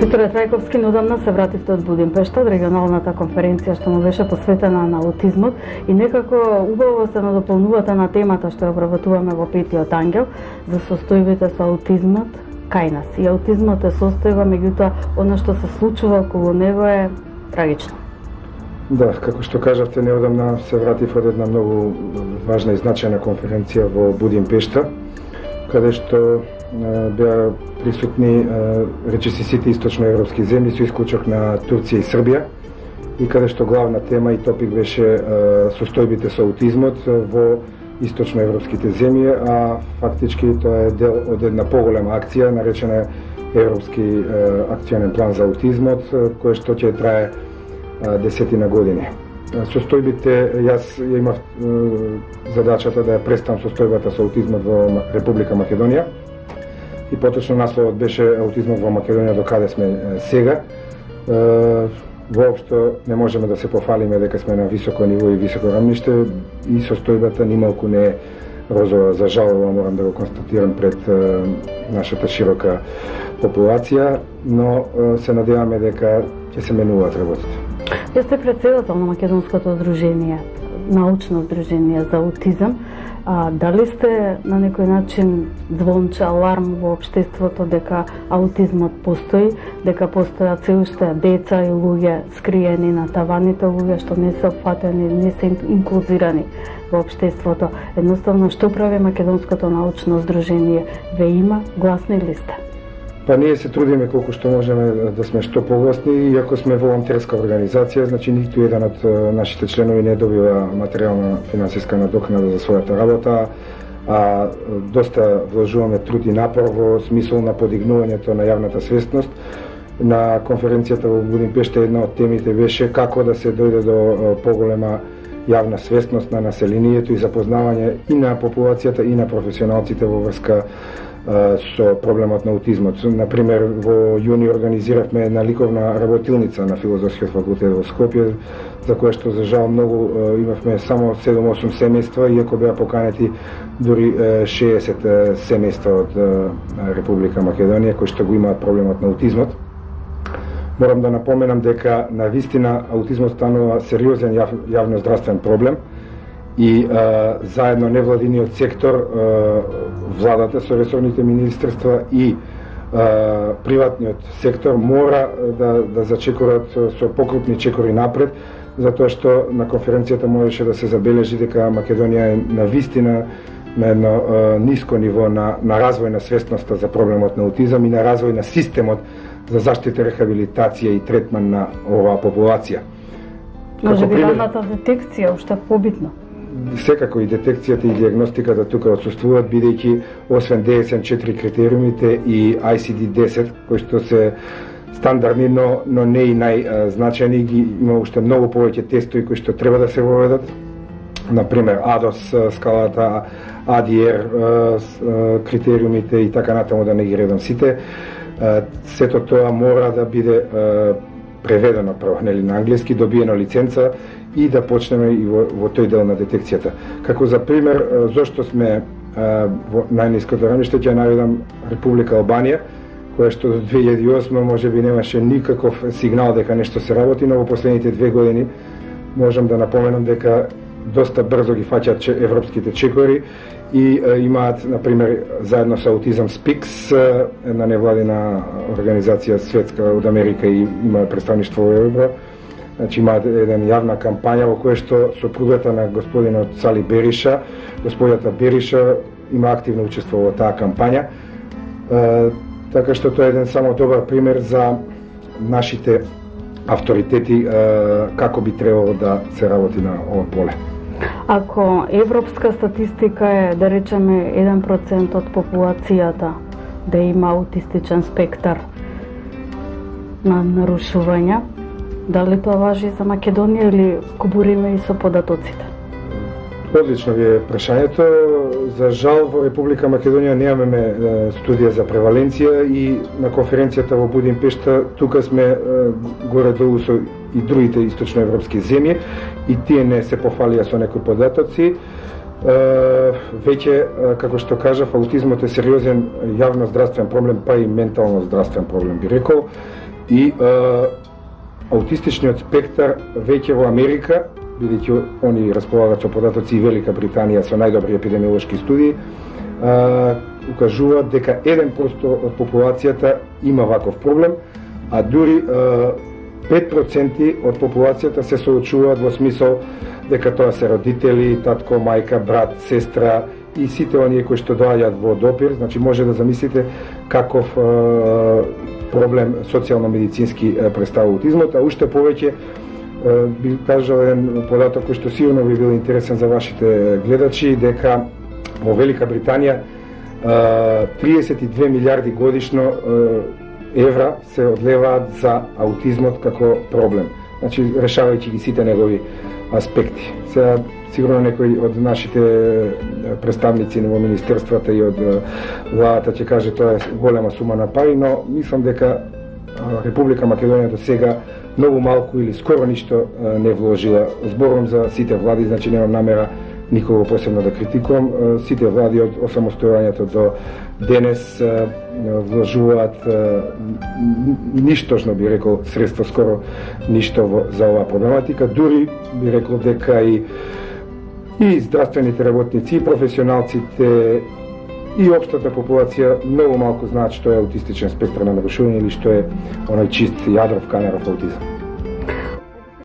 Професоре Трајковски, неодамна се вративте од Будимпешта, од регионалната конференција што му беше посветена на аутизмот и некако убаво се надополнувате на темата што ја обработуваме во Петиот ангел за состојбите со аутизмот кај нас. И аутизмот е состојба, меѓутоа она што се случува околу него е трагично. Да, како што кажавте, неодамна се вратив од една многу важна и значајна конференција во Будимпешта, каде што беа присутни речиси сите источноевропски земји со исклучок на Турција и Србија, и каде што главна тема и топик беше состојбите со аутизмот во источноевропските земји, а фактички тоа е дел од една поголема акција наречена Европски акционен план за аутизмот, кој што ќе трае десетина години. Состојбите, јас имав задачата да ја представам состојбата со аутизмот во Република Македонија, и поточно насловот беше аутизмот во Македонија до каде сме сега. Воопшто не можеме да се пофалиме дека сме на високо ниво и високо рамниште, и состојбата нималку не е розова. За жал, морам да го констатирам пред нашата широка популација, но се надеваме дека ќе се менуваат работите. Јас сте председател на Македонското здружение, научно здружение за аутизам. Дали сте на некој начин звонче, аларм во општеството дека аутизмот постои, дека постојат се уште деца и луѓе скриени на таваните, луѓе што не се опфатени, не се инклузирани во општеството? Едноставно, што прави Македонското научно здружение? Ве има гласни ли сте? Па ние се трудиме колку што можеме да сме што погласни, иако сме волонтерска организација, значи ниту еден од нашите членови не добива материјална финансиска надокнада за својата работа, а доста вложуваме труд и напор во смисол на подигнувањето на јавната свесност. На конференцијата во Будимпешта една од темите беше како да се дојде до поголема јавна свесност на населението и запознавање и на популацијата и на професионалците во врска со проблемот на аутизмот. Например, во јуни организиравме една ликовна работилница на Филозофскиот факултет во Скопје, за која што за жал многу имавме само 7-8 семејства, иако беа поканети дури 60 семејства од Република Македонија кои што го имаат проблемот на аутизмот. Морам да напоменам дека на вистина аутизмот станува сериозен јавно здравствен проблем и заедно невладиниот сектор, владата со ресорните министерства и приватниот сектор мора да зачекорат со покрупни чекори напред, затоа што на конференцијата можеше да се забележи дека Македонија е на вистина на едно ниско ниво на развој на свесноста за проблемот на аутизам и на развој на системот за заштита, рехабилитација и третман на оваа популација. Може би ранната детекција уште побитно. Секако и детекцијата и диагностиката тука отсуствуваат, бидејќи освен DSM-4 критериумите и ICD-10, кои што се стандардни, но не и најзначајни, има уште многу повеќе тестови кои што треба да се воведат. Например, ADOS скалата, ADR критериумите и така натаму, да не ги редам сите. Сето тоа мора да биде преведено прво на англиски, добиено лиценца и да почнеме и во тој дел на детекцијата. Како за пример, зошто сме во најниското рамниште, ќе наведам Република Албанија, која што до 2008 може би немаше никаков сигнал дека нешто се работи, но во последните 2 години можам да напоменам дека доста брзо ги фаќаат европските чекори и имаат, например, заедно со Autism Speaks, една невладина организација светска од Америка и има представништво во Европа. Значи имаат една јавна кампања во која што сопругата на господинот Сали Бериша, господјата Бериша, има активно учество во таа кампања. Така што тоа е еден само добар пример за нашите авторитети како би требало да се работи на ова поле. Ако европска статистика е, да речеме, 1% од популацијата да има аутистичен спектар на нарушувања, дали тоа важи за Македонија или кубуриме и со податоците? Одлично ви е прашањето. За жал во Република Македонија немаме студија за преваленција и на конференцијата во Будимпешта тука сме горе-долу со и другите источноевропски земји и тие не се пофалија со некои податоци. Веќе, како што кажав, аутизмот е сериозен јавно здравствен проблем, па и ментално здравствен проблем би рекол. И аутистичниот спектар веќе во Америка, бидејќи они располагаат со податоци, и Велика Британија со најдобри епидемиолошки студии, укажуваат дека 1% од популацијата има ваков проблем, а дури 5% од популацијата се соочуваат во смисол дека тоа се родители, татко, мајка, брат, сестра и сите оние кои што доаѓаат во допир. Значи може да замислите каков проблем социјално-медицински представа аутизмот, а уште повеќе би кажал еден податок кој што сигурно би бил интересен за вашите гледачи, дека во Велика Британија 32 милиарди годишно евра се одлеваат за аутизмот како проблем. Значи решавајќи ги сите негови аспекти. Сега сигурно некој од нашите представници во министерствата и од владата ќе каже тоа е голема сума на пари, но мислам дека Република Македонија до сега многу малку или скоро ништо не вложила. Зборувам за сите влади, значи немам намера никого посебно да критикувам. Сите влади од осамостојувањето до денес вложуваат ништожно, би рекол, средства, скоро ништо за оваа проблематика. Дури би рекол дека и здравствените работници, и професионалците, и општата популација многу малку знаат што е аутистичен спектар на нарушување или што е оној чист Јадров Канеров аутизам.